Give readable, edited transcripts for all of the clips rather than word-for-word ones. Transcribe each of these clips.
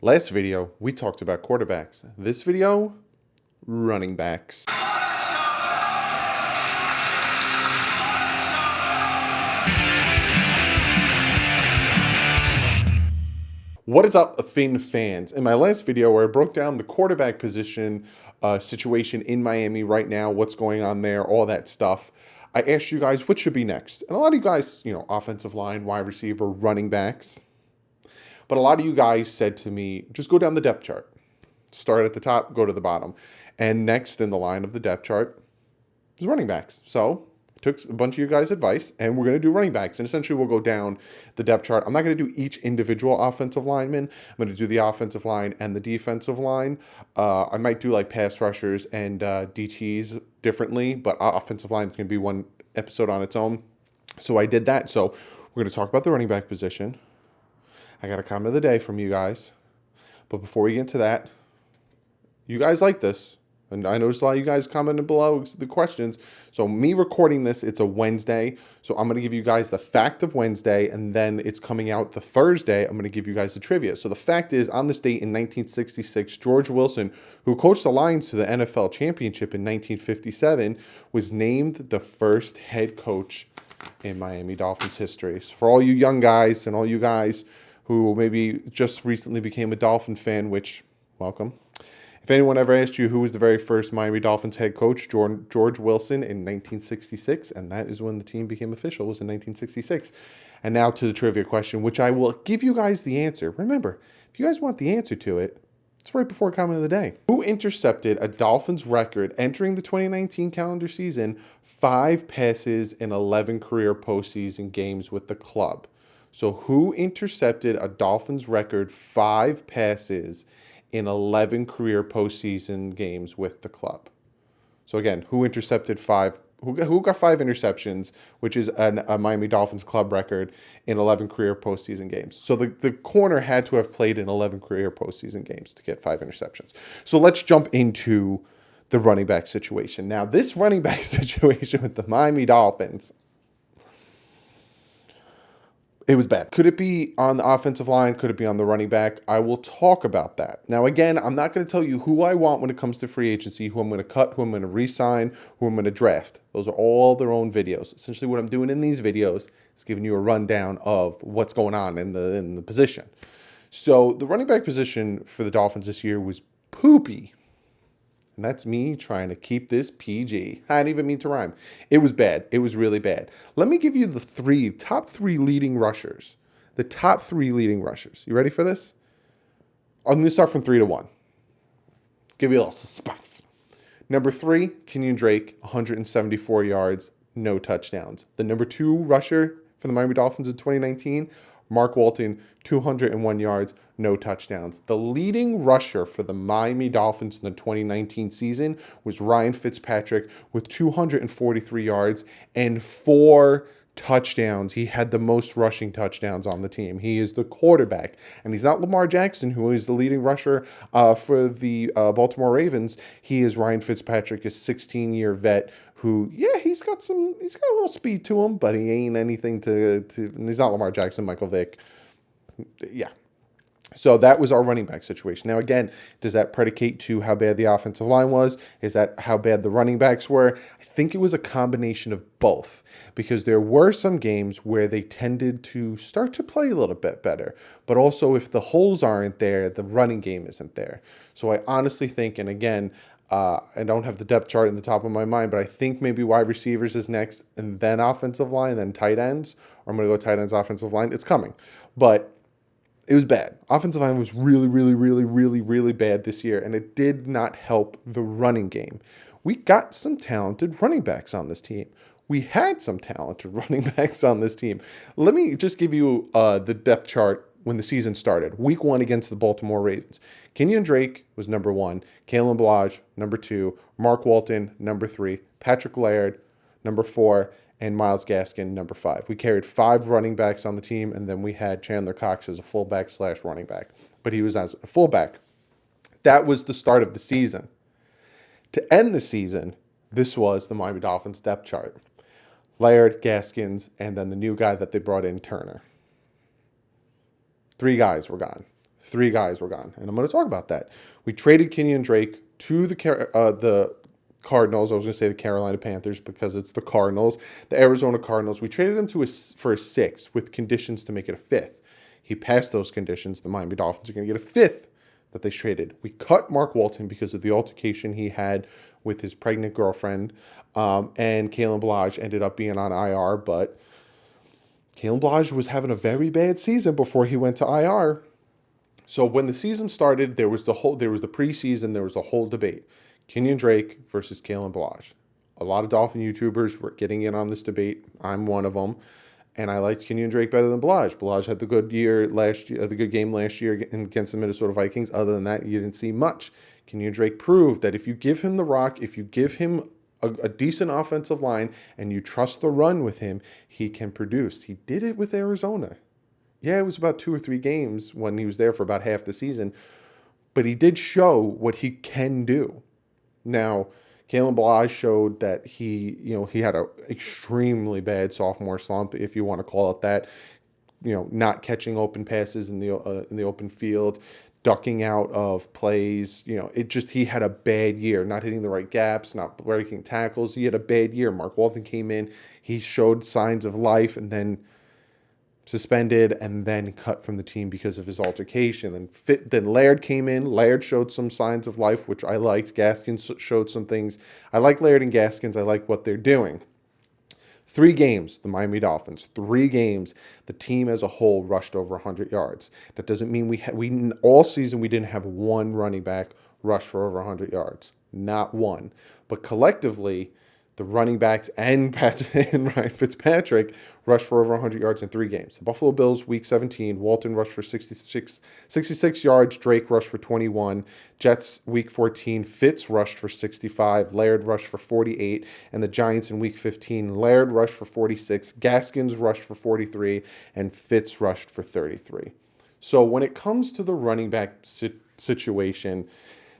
Last video, we talked about quarterbacks. This video, running backs. What is up, Finn fans? In my last video where I broke down the quarterback position situation in Miami right now, what's going on there, all that stuff, I asked you guys what should be next. And a lot of you guys, offensive line, wide receiver, running backs. But a lot of you guys said to me, just go down the depth chart. Start at the top, go to the bottom. And next in the line of the depth chart is running backs. So I took a bunch of you guys' advice, and we're going to do running backs. And essentially, we'll go down the depth chart. I'm not going to do each individual offensive lineman. I'm going to do the offensive line and the defensive line. I might do like pass rushers and DTs differently, but offensive line can be one episode on its own. So I did that. So we're going to talk about the running back position. I got a comment of the day from you guys. But before we get into that, you guys like this. And I noticed a lot of you guys commented below the questions. So me recording this, it's a Wednesday. So I'm going to give you guys the fact of Wednesday. And then it's coming out the Thursday. I'm going to give you guys the trivia. So the fact is, on this date in 1966, George Wilson, who coached the Lions to the NFL championship in 1957, was named the first head coach in Miami Dolphins history. So for all you young guys and all you guys who maybe just recently became a Dolphin fan, which, welcome. If anyone ever asked you who was the very first Miami Dolphins head coach, George Wilson in 1966, and that is when the team became official, was in 1966. And now to the trivia question, which I will give you guys the answer. Remember, if you guys want the answer to it, it's right before comment of the day. Who intercepted a Dolphins record entering the 2019 calendar season, 5 passes in 11 career postseason games with the club? So who intercepted a Dolphins record 5 passes in 11 career postseason games with the club? So again, who intercepted 5? Who got 5 interceptions, which is a Miami Dolphins club record in 11 career postseason games? So the corner had to have played in 11 career postseason games to get 5 interceptions. So let's jump into the running back situation. Now, this running back situation with the Miami Dolphins, it was bad. Could it be on the offensive line? Could it be on the running back? I will talk about that. Now, again, I'm not going to tell you who I want when it comes to free agency, who I'm going to cut, who I'm going to re-sign, who I'm going to draft. Those are all their own videos. Essentially, what I'm doing in these videos is giving you a rundown of what's going on in the position. So the running back position for the Dolphins this year was poopy. And that's me trying to keep this PG. I didn't even mean to rhyme. It was bad. It was really bad. Let me give you the top three leading rushers. The top 3 leading rushers. You ready for this? I'm going to start from 3 to 1. Give you a little suspense. Number 3, Kenyan Drake, 174 yards, no touchdowns. The number 2 rusher for the Miami Dolphins in 2019, Mark Walton, 201 yards, no touchdowns. The leading rusher for the Miami Dolphins in the 2019 season was Ryan Fitzpatrick with 243 yards and 4 touchdowns. He had the most rushing touchdowns on the team. He is the quarterback, and he's not Lamar Jackson, who is the leading rusher for the Baltimore Ravens. He is Ryan Fitzpatrick, a 16-year vet who, he's got a little speed to him, but he ain't anything to he's not Lamar Jackson, Michael Vick. Yeah. So that was our running back situation. Now, again, does that predicate to how bad the offensive line was? Is that how bad the running backs were? I think it was a combination of both, because there were some games where they tended to start to play a little bit better. But also, if the holes aren't there, the running game isn't there. So I honestly think, and again, I don't have the depth chart in the top of my mind, but I think maybe wide receivers is next, and then offensive line, then tight ends. Or I'm going to go tight ends, offensive line. It's coming. But it was bad. Offensive line was really, really, really, really, really bad this year, and it did not help the running game. We got some talented running backs on this team. We had some talented running backs on this team. Let me just give you the depth chart when the season started. Week 1 against the Baltimore Ravens. Kenyan Drake was number 1. Kalen Ballage, number 2. Mark Walton, number 3. Patrick Laird, number 4. And Myles Gaskin, number 5. We carried 5 running backs on the team, and then we had Chandler Cox as a fullback / running back. But he was as a fullback. That was the start of the season. To end the season, this was the Miami Dolphins depth chart. Laird, Gaskins, and then the new guy that they brought in, Turner. 3 guys were gone. Three guys were gone, and I'm going to talk about that. We traded Kenyan Drake to the Cardinals. I was going to say the Carolina Panthers because it's the Cardinals, the Arizona Cardinals. We traded him for a sixth with conditions to make it a fifth. He passed those conditions. The Miami Dolphins are going to get a fifth that they traded. We cut Mark Walton because of the altercation he had with his pregnant girlfriend, and Kalen Ballage ended up being on IR, but Kalen Ballage was having a very bad season before he went to IR. So when the season started, there was the preseason, there was a whole debate. Kenyan Drake versus Kalen Ballage. A lot of Dolphin YouTubers were getting in on this debate. I'm one of them. And I liked Kenyan Drake better than Ballage. Ballage had the good game last year against the Minnesota Vikings. Other than that, you didn't see much. Kenyan Drake proved that if you give him the rock, if you give him a decent offensive line, and you trust the run with him, he can produce. He did it with Arizona. Yeah, it was about 2 or 3 games when he was there for about half the season, but he did show what he can do. Now, Kalen Ballage showed that he had an extremely bad sophomore slump, if you want to call it that. Not catching open passes in the open field, ducking out of plays. He had a bad year, not hitting the right gaps, not breaking tackles. He had a bad year. Mark Walton came in, he showed signs of life, and then suspended and then cut from the team because of his altercation. Then Laird came in. Laird showed some signs of life, which I liked. Gaskins showed some things. I like Laird and Gaskins. I like what they're doing. 3 games, the Miami Dolphins. 3 games, the team as a whole rushed over 100 yards. That doesn't mean we all season we didn't have one running back rush for over 100 yards. Not one. But collectively, the running backs and Ryan Fitzpatrick rushed for over 100 yards in 3 games. The Buffalo Bills, Week 17, Walton rushed for 66 yards. Drake rushed for 21. Jets, Week 14, Fitz rushed for 65. Laird rushed for 48. And the Giants in Week 15, Laird rushed for 46. Gaskins rushed for 43. And Fitz rushed for 33. So when it comes to the running back situation,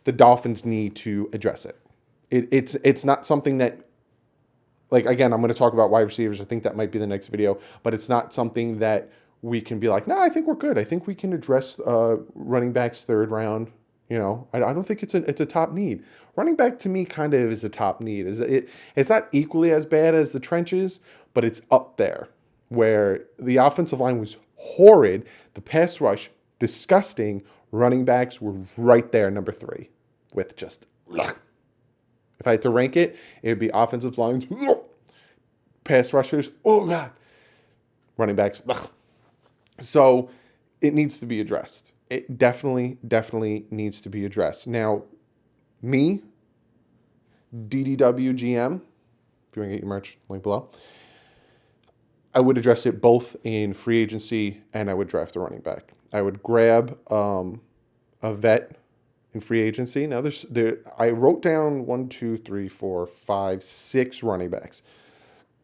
the Dolphins need to address it. It's not something that, again, I'm going to talk about wide receivers. I think that might be the next video. But it's not something that we can be like, no, I think we're good. I think we can address running backs 3rd round. I don't think it's a top need. Running back, to me, kind of is a top need. It's not equally as bad as the trenches, but it's up there, where the offensive line was horrid. The pass rush, disgusting. Running backs were right there, number 3, with just... If I had to rank it, it would be offensive lines, pass rushers, oh God, running backs. So it needs to be addressed. It definitely needs to be addressed. Now, me, DouglieDoWrong, if you want to get your merch, link below, I would address it both in free agency and I would draft a running back. I would grab a vet in free agency. Now, I wrote down 6 running backs.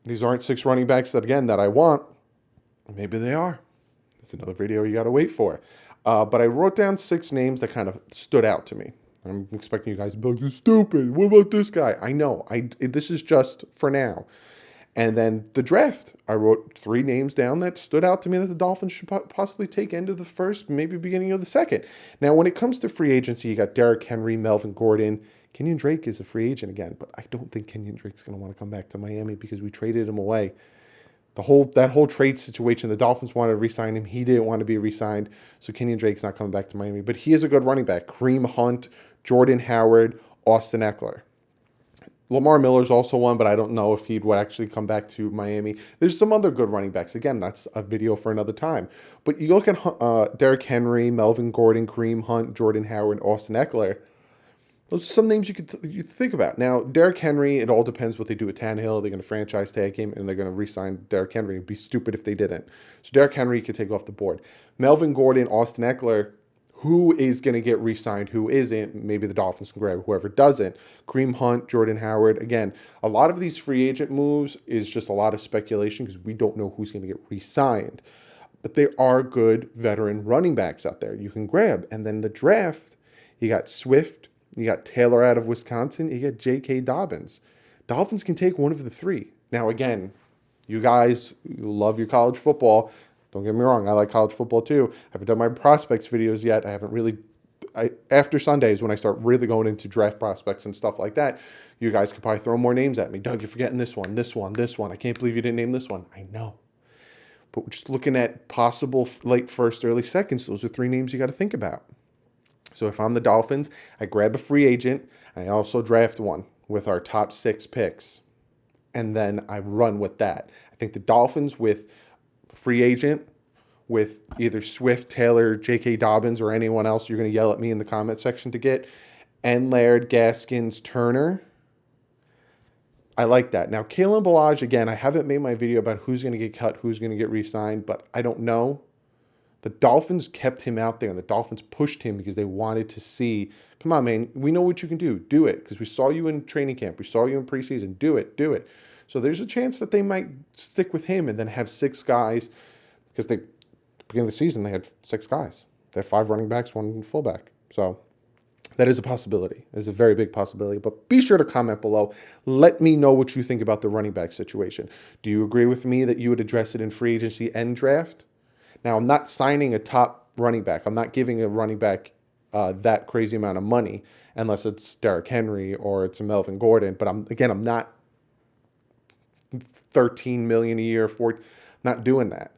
These aren't 6 running backs that I want. Maybe they are. That's another video you got to wait for. But I wrote down 6 names that kind of stood out to me. I'm expecting you guys to be like, "You're stupid. What about this guy?" I know. This is just for now. And then the draft, I wrote 3 names down that stood out to me that the Dolphins should possibly take end of the first, maybe beginning of the second. Now, when it comes to free agency, you got Derrick Henry, Melvin Gordon. Kenyan Drake is a free agent again, but I don't think Kenyan Drake's going to want to come back to Miami because we traded him away. That whole trade situation, the Dolphins wanted to re-sign him. He didn't want to be re-signed, so Kenyan Drake's not coming back to Miami. But he is a good running back. Kareem Hunt, Jordan Howard, Austin Eckler. Lamar Miller's also one, but I don't know if he would actually come back to Miami. There's some other good running backs. Again, that's a video for another time. But you look at Derrick Henry, Melvin Gordon, Kareem Hunt, Jordan Howard, Austin Eckler. Those are some names you think about. Now, Derrick Henry, it all depends what they do with Tannehill. They're going to franchise tag him, and they're going to re-sign Derrick Henry. It'd be stupid if they didn't. So Derrick Henry could take off the board. Melvin Gordon, Austin Eckler, who is going to get re-signed, who isn't? Maybe the Dolphins can grab whoever doesn't. Kareem Hunt, Jordan Howard. Again, a lot of these free agent moves is just a lot of speculation because we don't know who's going to get re-signed. But there are good veteran running backs out there you can grab. And then the draft, you got Swift, you got Taylor out of Wisconsin, you got J.K. Dobbins. Dolphins can take one of the 3. Now, again, you guys love your college football. Don't get me wrong. I like college football too. I haven't done my prospects videos yet. I haven't really, after Sundays when I start really going into draft prospects and stuff like that, you guys could probably throw more names at me. Doug, you're forgetting this one, this one, this one. I can't believe you didn't name this one. I know. But we're just looking at possible late first, early seconds. Those are 3 names you got to think about. So if I'm the Dolphins, I grab a free agent, and I also draft one with our top 6 picks. And then I run with that. I think the Dolphins with free agent, with either Swift, Taylor, J.K. Dobbins, or anyone else you're going to yell at me in the comment section to get, and Laird, Gaskins, Turner. I like that. Now, Kalen Ballage, again, I haven't made my video about who's going to get cut, who's going to get re-signed, but I don't know. The Dolphins kept him out there, and the Dolphins pushed him because they wanted to see, come on, man, we know what you can do. Do it, because we saw you in training camp. We saw you in preseason. Do it, do it. So there's a chance that they might stick with him and then have 6 guys, because at the beginning of the season, they had 6 guys. They had 5 running backs, 1 fullback. So that is a possibility. It's a very big possibility. But be sure to comment below. Let me know what you think about the running back situation. Do you agree with me that you would address it in free agency and draft? Now, I'm not signing a top running back. I'm not giving a running back that crazy amount of money unless it's Derrick Henry or it's a Melvin Gordon. But I'm not $13 million a year for not doing that,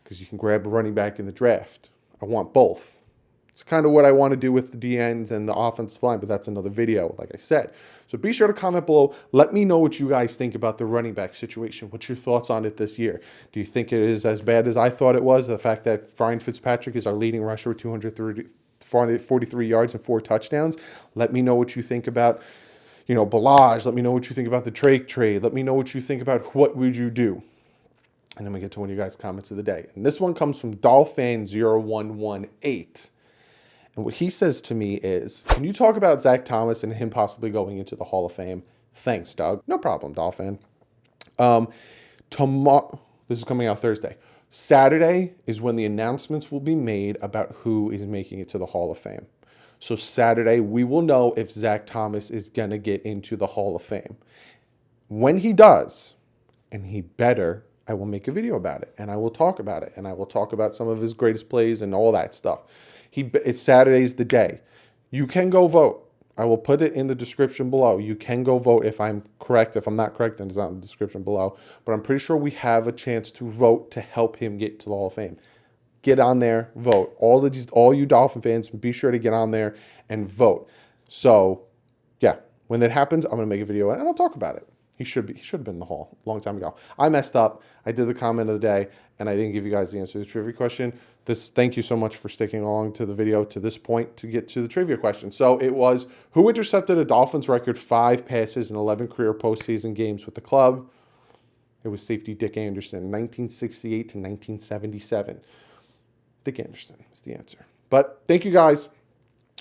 because you can grab a running back in the draft. I want both. It's kind of what I want to do with the DNs and the offensive line, but that's another video, like I said. So be sure to comment below. Let me know what you guys think about the running back situation. What's your thoughts on it this year? Do you think it is as bad as I thought it was? The fact that Ryan Fitzpatrick is our leading rusher with 243 yards and 4 touchdowns. Let me know what you think about, Ballage. Let me know what you think about the Drake trade. Let me know what you think about what would you do. And then we get to one of you guys' comments of the day. And this one comes from Dolphin0118. And what he says to me is, can you talk about Zach Thomas and him possibly going into the Hall of Fame? Thanks, Doug. No problem, Dolphin. Tomorrow, this is coming out Thursday. Saturday is when the announcements will be made about who is making it to the Hall of Fame. So Saturday, we will know if Zach Thomas is going to get into the Hall of Fame. When he does, and he better, I will make a video about it, and I will talk about it, and I will talk about some of his greatest plays and all that stuff. It's Saturday's the day. You can go vote. I will put it in the description below. You can go vote if I'm correct. If I'm not correct, then it's not in the description below. But I'm pretty sure we have a chance to vote to help him get to the Hall of Fame. Get on there, vote. All you Dolphin fans, be sure to get on there and vote. So, yeah, when it happens, I'm going to make a video and I'll talk about it. He should have been in the Hall a long time ago. I messed up. I did the comment of the day, and I didn't give you guys the answer to the trivia question. Thank you so much for sticking along to the video to this point to get to the trivia question. So it was, who intercepted a Dolphins record 5 passes in 11 career postseason games with the club? It was safety Dick Anderson, 1968 to 1977. Dick Anderson is the answer. But thank you guys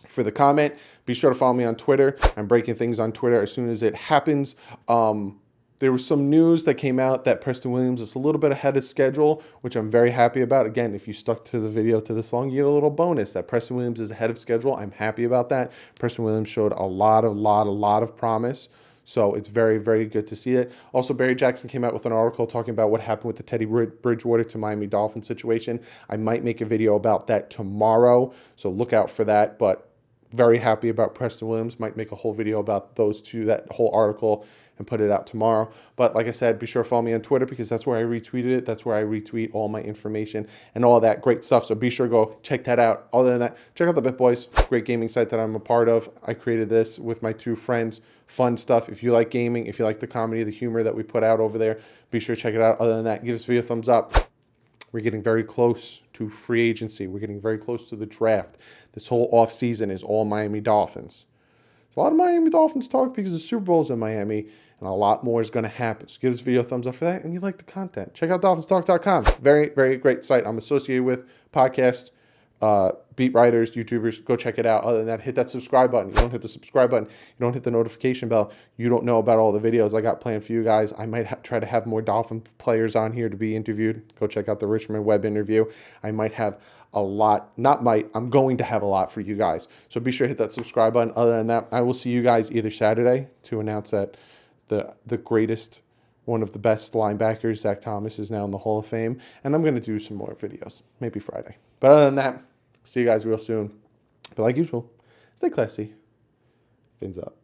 for the comment. Be sure to follow me on Twitter. I'm breaking things on Twitter as soon as it happens. There was some news that came out that Preston Williams is a little bit ahead of schedule, which I'm very happy about. Again, if you stuck to the video to this long, you get a little bonus that Preston Williams is ahead of schedule. I'm happy about that. Preston Williams showed a lot of promise. So it's very, very good to see it. Also, Barry Jackson came out with an article talking about what happened with the Teddy Bridgewater to Miami Dolphins situation. I might make a video about that tomorrow, so look out for that. But very happy about Preston Williams. Might make a whole video about those two, that whole article, and put it out tomorrow. But like I said, be sure to follow me on Twitter because that's where I retweeted it. That's where I retweet all my information and all that great stuff. So be sure to go check that out. Other than that, check out the Bit Boys, great gaming site that I'm a part of. I created this with my 2 friends. Fun stuff. If you like gaming, if you like the comedy, the humor that we put out over there, be sure to check it out. Other than that, give this video a thumbs up. We're getting very close to free agency. We're getting very close to the draft. This whole offseason is all Miami Dolphins. It's a lot of Miami Dolphins talk because the Super Bowl's in Miami, and a lot more is going to happen. So give this video a thumbs up for that, and you like the content. Check out DolphinsTalk.com. Very, very great site I'm associated with. Podcast, beat writers, YouTubers. Go check it out. Other than that, hit that subscribe button. You don't hit the subscribe button, you don't hit the notification bell, you don't know about all the videos I got planned for you guys. I might try to have more Dolphin players on here to be interviewed. Go check out the Richmond Webb interview. I might have a lot, I'm going to have a lot for you guys. So be sure to hit that subscribe button. Other than that, I will see you guys either Saturday to announce that the greatest one of the best linebackers. Zach Thomas is now in the Hall of Fame. And I'm going to do some more videos, maybe Friday. But other than that, see you guys real soon. But like usual, stay classy. Fins up.